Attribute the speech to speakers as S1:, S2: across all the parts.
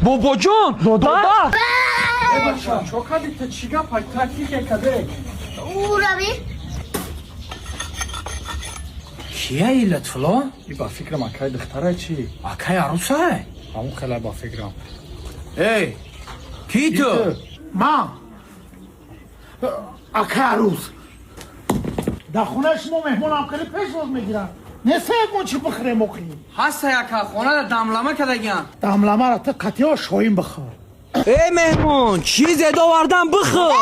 S1: باباجان دادا
S2: باشا چوکادی تا چیگا پای تاکتیک کده
S3: او روی
S1: کیه ای لطفلا؟
S2: ای با فکرم اکای دختره چی؟
S1: اکای عروسه
S2: همون خیلی با فکرم
S1: ای کی تو؟
S4: ما اکه عروس در خونه شما مهمون هم کنی پیش روز میگیرن نسه یک چی بخره مقیم
S1: هسته یکا خونه دا دملمه کدگیان
S4: دملمه را تا قطعه ها شایم بخور
S1: ای مهمون چیز داوردن بخور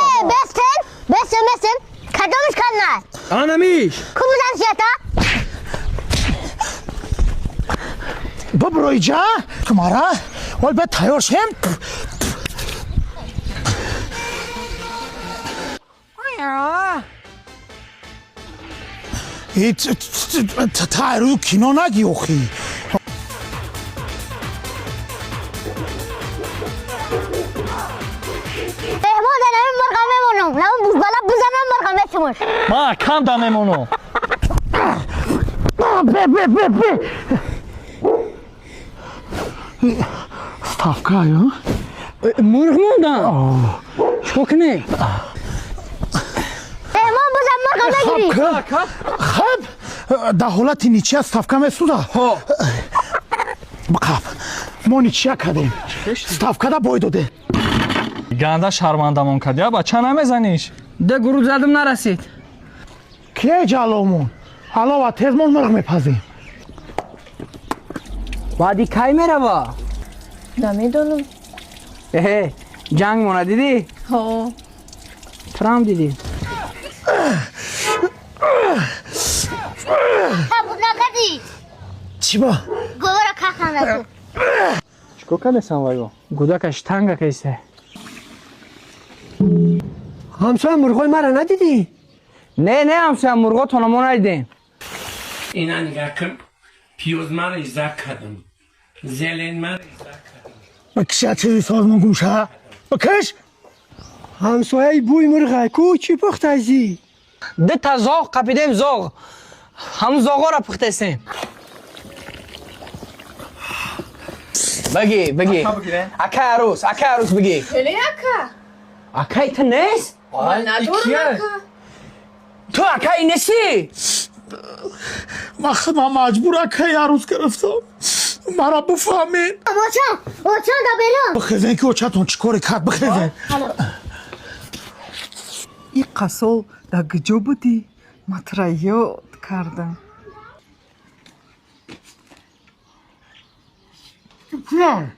S3: بستن کدامش کن نه
S1: آنمیش
S3: کمودن زیاده
S4: ببروی جا تمارا ول به تیار شم تایرو کینو نگی اوخی
S3: مهمون در نمی مرغم میمونم نمون بوزبالا بزنم مرغم بچمون
S1: ما کم دا میمونو
S4: ستافکا یا
S1: مرغ موندن چکو کنی؟
S3: مهمون بزن مرغم بگیری
S4: خب در حالت نیچه از ستافکا میسودا بقب ما نیچه کدیم ستافکا دا بای داده
S1: گنده شرمندمون کدیا بچه نمیزنیش ده گروه زدم نرسید
S4: که جلومون علاوه تزمون مرغ میپزیم
S1: بعدی کی میره با؟
S5: نمیدونم
S1: جنگ مونه دیدی؟
S5: ها
S1: ترام دیدی؟
S3: بود نکدی
S4: چی با؟
S3: گوه را که خنده
S1: چکو کنه سنوایو؟ گودکش تنگه کیسته
S6: همسایه مرغای مرا ندیدی؟
S1: نه همسایه مرغا تونمو ندیدیم
S7: اینا نگاه کن پیوز مرا ایزا کردم زلین مرا ایزا کردم
S4: بکشه چیزی سازمان گوشه بکش
S6: همسایه بوی مرغای کو چی پخت ازی؟
S1: ده تا زاغ قپیدیم زاغ همون زاغا را پختیسیم بگی اکا عروس بگی
S5: خیلی اکا
S1: اکای تو نیست؟
S5: ندارم اکا
S1: تو اکای نیستی؟
S4: من مجبور که عروس گرفتم مرا بفهمین
S3: اوچان دا برم
S4: بخیزین که اوچتون چیکاری کرد بخیزین
S6: این قصال در گجا بودی؟ مطرح یاد کردم
S4: نه